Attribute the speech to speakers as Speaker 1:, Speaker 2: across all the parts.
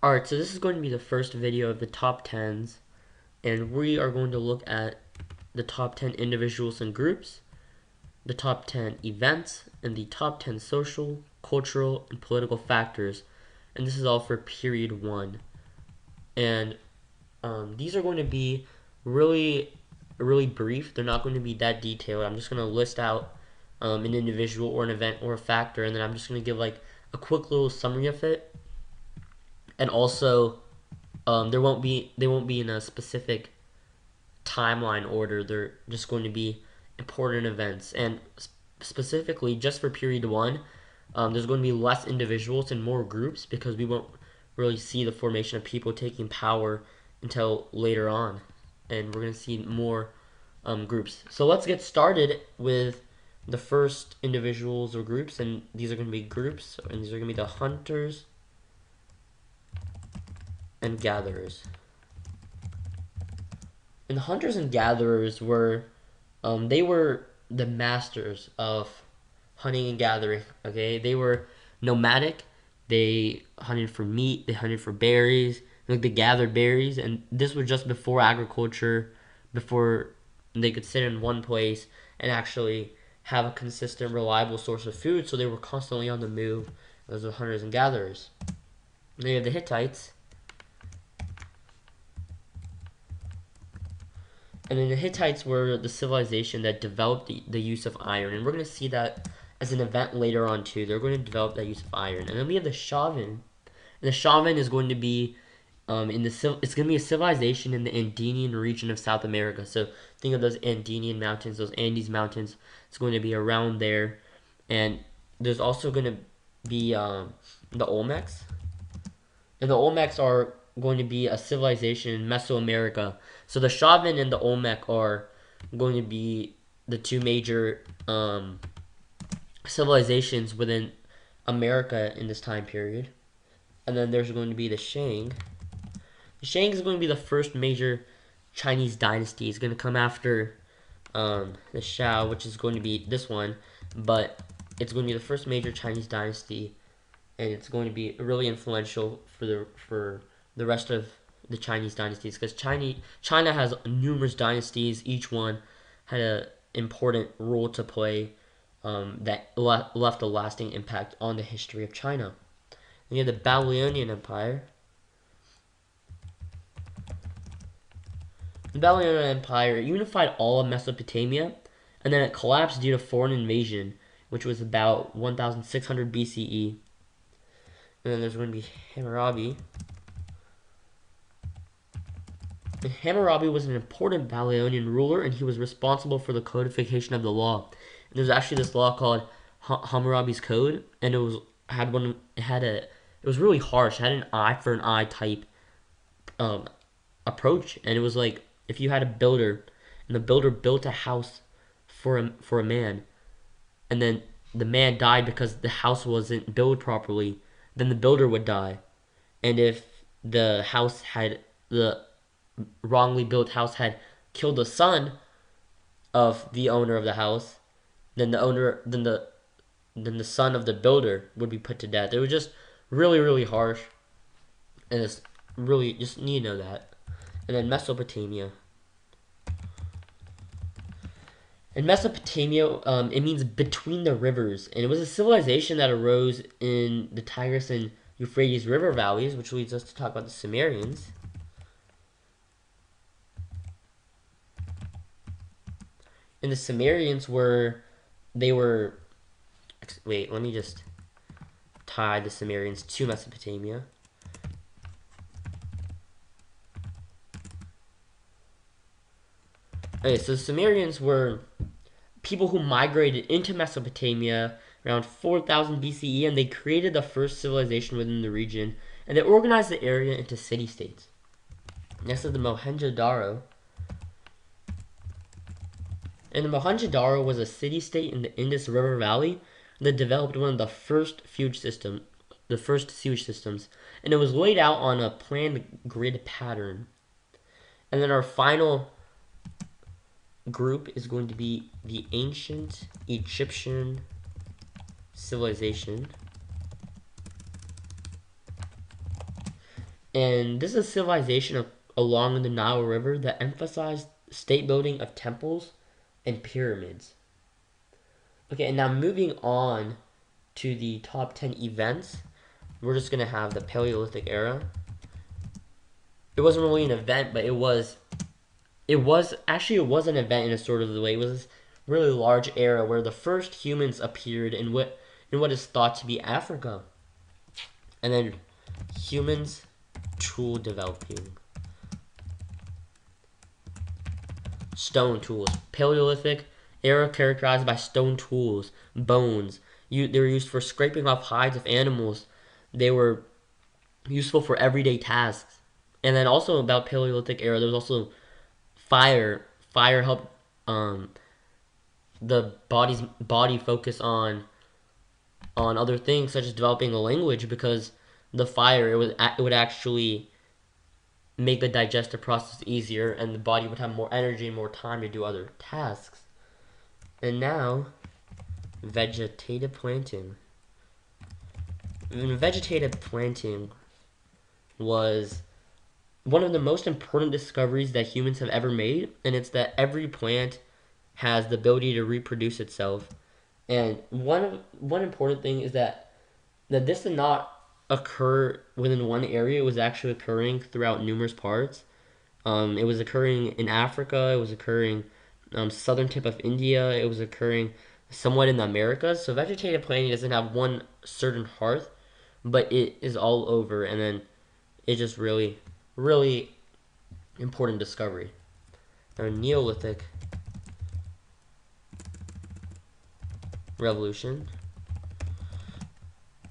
Speaker 1: Alright, so this is going to be the first video of the top 10s, and we are going to look at the top 10 individuals and groups, the top 10 events, and the top 10 social, cultural, and political factors. And this is all for period 1. And these are going to be really brief. They're not going to be that detailed. I'm just going to list out an individual or an event or a factor, and then I'm just going to give like a quick little summary of it. And also, they won't be in a specific timeline order. They're just going to be important events, and specifically just for period 1, there's going to be less individuals and more groups because we won't really see the formation of people taking power until later on, and we're going to see more groups. So let's get started with the first individuals or groups, and these are going to be groups, and these are going to be the hunters and gatherers. And the hunters and gatherers were, they were the masters of hunting and gathering. Okay, they were nomadic. They hunted for meat. They hunted for berries. Like they gathered berries, and this was just before agriculture, before they could sit in one place and actually have a consistent, reliable source of food. So they were constantly on the move. Those were hunters and gatherers. And then you have the Hittites. And then the Hittites were the civilization that developed the use of iron. And we're going to see that as an event later on too. They're going to develop that use of iron. And then we have the Chauvin. And the Chauvin is going to be it's going to be a civilization in the Andean region of South America. So think of those Andean mountains, those Andes mountains. It's going to be around there. And there's also going to be the Olmecs. And the Olmecs are going to be a civilization in Mesoamerica. So the Chauvin and the Olmec are going to be the two major civilizations within America in this time period. And then there's going to be the Shang. The Shang is going to be the first major Chinese dynasty. It's going to come after the Shao, which is going to be this one. But it's going to be the first major Chinese dynasty. And it's going to be really influential for the rest of the Chinese dynasties, because China has numerous dynasties. Each one had an important role to play that left a lasting impact on the history of China. And you have the Babylonian Empire. The Babylonian Empire unified all of Mesopotamia, and then it collapsed due to foreign invasion, which was about 1600 BCE. And then there's going to be Hammurabi. And Hammurabi was an important Babylonian ruler, and he was responsible for the codification of the law. And there's actually this law called Hammurabi's Code, and it was really harsh. It had an eye for an eye type approach, and it was like if you had a builder, and the builder built a house for a man, and then the man died because the house wasn't built properly, then the builder would die. And if the wrongly built house had killed the son of the owner of the house, then the son of the builder would be put to death. It was just really harsh, and it's really just need to know that. And then Mesopotamia. In Mesopotamia, it means between the rivers, and it was a civilization that arose in the Tigris and Euphrates river valleys, which leads us to talk about the Sumerians. And the Sumerians were, wait, let me just tie the Sumerians to Mesopotamia. Okay, so the Sumerians were people who migrated into Mesopotamia around 4000 BCE, and they created the first civilization within the region, and they organized the area into city-states. Next is the Mohenjo-Daro. And the Mohenjo-Daro was a city-state in the Indus River Valley that developed one of the first sewage systems, and it was laid out on a planned grid pattern. And then our final group is going to be the ancient Egyptian civilization. And this is a civilization along the Nile River that emphasized state building of temples and pyramids. Okay, and now moving on to the top 10 events, we're just going to have the Paleolithic era. It wasn't really an event, but it was an event in a sort of the way. It was this really large era where the first humans appeared in what is thought to be Africa. And then humans tool developing. Stone tools. Paleolithic era characterized by stone tools, bones. They were used for scraping off hides of animals. They were useful for everyday tasks. And then also about Paleolithic era, there was also fire. Fire helped the body focus on other things such as developing a language, because the fire it would actually make the digestive process easier, and the body would have more energy and more time to do other tasks. And now, vegetative planting. And vegetative planting was one of the most important discoveries that humans have ever made, and it's that every plant has the ability to reproduce itself. And one important thing is that this did not occur within one area. It was actually occurring throughout numerous parts. It was occurring in Africa. It was occurring southern tip of India. It was occurring somewhat in the Americas. So vegetative planting doesn't have one certain hearth, but it is all over. And then it's just really, really important discovery. Now, Neolithic Revolution.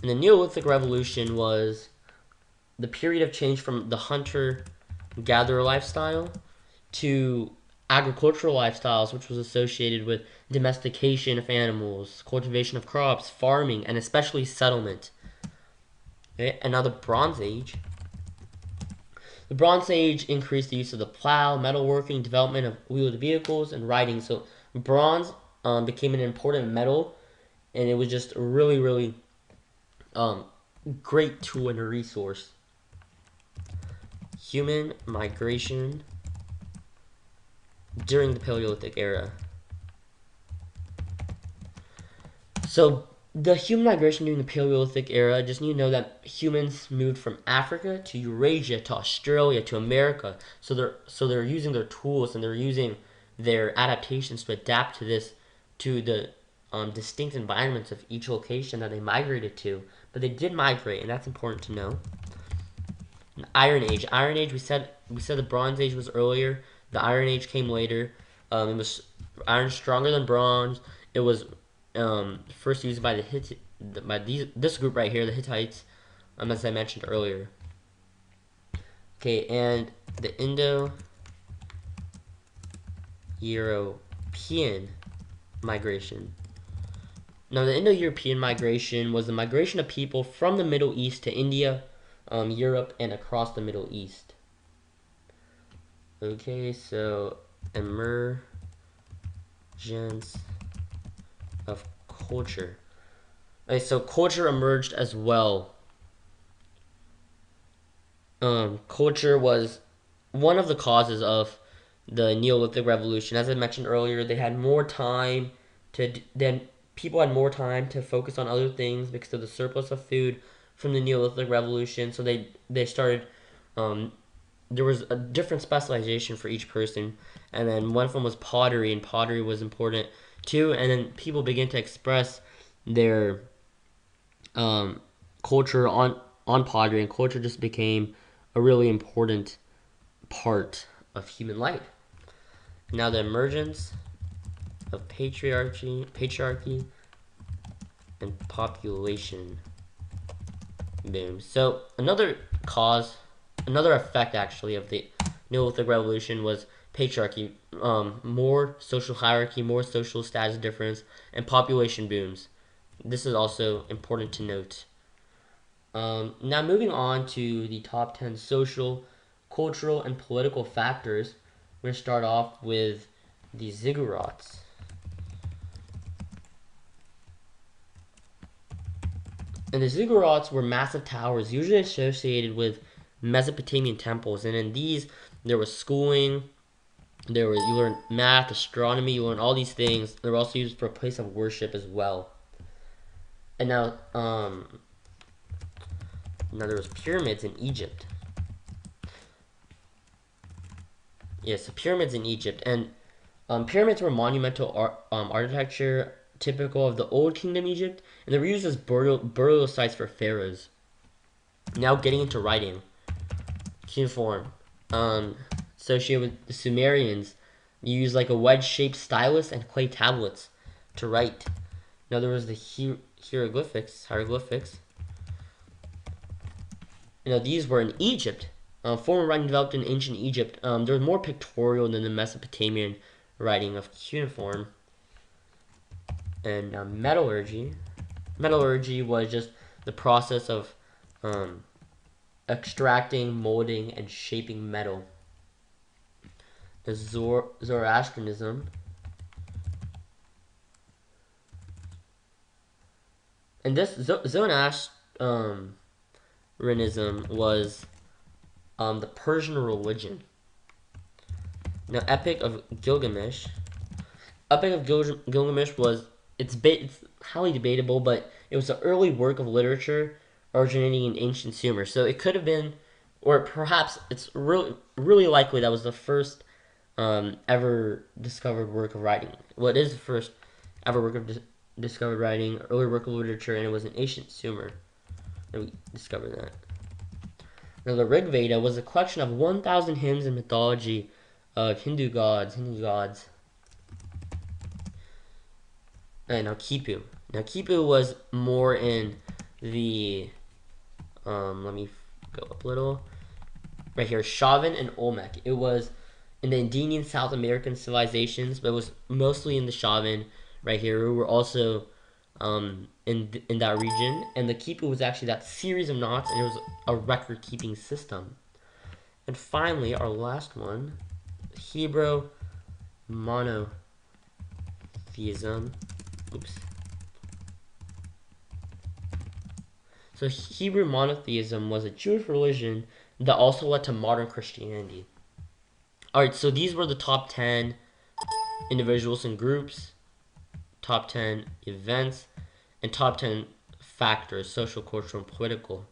Speaker 1: And the Neolithic Revolution was the period of change from the hunter-gatherer lifestyle to agricultural lifestyles, which was associated with domestication of animals, cultivation of crops, farming, and especially settlement. Okay? And now the Bronze Age. The Bronze Age increased the use of the plow, metalworking, development of wheeled vehicles, and riding. So bronze became an important metal, and it was just a really, really great tool and a resource. Human migration during the Paleolithic era. So the human migration during the Paleolithic era, just need to know that humans moved from Africa to Eurasia to Australia to America. So they're using their tools and they're using their adaptations to adapt to the distinct environments of each location that they migrated to. But they did migrate, and that's important to know. Iron Age. Iron Age. We said the Bronze Age was earlier. The Iron Age came later. It was iron stronger than bronze. It was first used by this group right here, the Hittites, as I mentioned earlier. Okay, and the Indo-European migration. Now, the Indo-European migration was the migration of people from the Middle East to India, Europe, and across the Middle East. Okay, so emergence of culture. Okay, so culture emerged as well. Culture was one of the causes of the Neolithic Revolution. As I mentioned earlier, they had more time people had more time to focus on other things because of the surplus of food from the Neolithic Revolution. So they started. There was a different specialization for each person, and then one of them was pottery, and pottery was important too. And then people began to express their culture on pottery, and culture just became a really important part of human life. Now the emergence of patriarchy, and population boom. So another effect actually of the Neolithic Revolution was patriarchy, more social hierarchy, more social status difference, and population booms. This is also important to note. Now moving on to the top 10 social, cultural, and political factors, we're going to start off with the ziggurats. And the ziggurats were massive towers, usually associated with Mesopotamian temples, and in these there was schooling. You learned math, astronomy, you learned all these things. They were also used for a place of worship as well. And now there was pyramids in Egypt. Yes, the pyramids in Egypt, and pyramids were monumental architecture typical of the Old Kingdom Egypt, and they were used as burial sites for pharaohs. Now getting into writing, cuneiform, associated with the Sumerians, you used like a wedge-shaped stylus and clay tablets to write. Now there was the hieroglyphics. These were in Egypt. Formal writing developed in ancient Egypt. There was more pictorial than the Mesopotamian writing of cuneiform. And metallurgy. Metallurgy was just the process of extracting, molding, and shaping metal. The Zoroastrianism. And this Zoroastrianism was the Persian religion. Now, Epic of Gilgamesh. Epic of Gilgamesh was it's highly debatable, but it was an early work of literature originating in ancient Sumer. So it could have been, or perhaps it's really likely that was the first ever discovered work of writing. Well, it is the first ever work of discovered writing, early work of literature, and it was in ancient Sumer that we discovered that. Now, the Rig Veda was a collection of 1,000 hymns and mythology of Hindu gods. And now Kipu. Now Kipu was more in the let me go up a little. Right here, Chavan and Olmec. It was in the Indian South American civilizations, but it was mostly in the Chavan right here, who were also in that region. And the Kipu was actually that series of knots, and it was a record-keeping system. And finally, our last one, Hebrew monotheism. Oops. So Hebrew monotheism was a Jewish religion that also led to modern Christianity. Alright, so these were the top 10 individuals and groups, top 10 events, and top 10 factors, social, cultural, and political.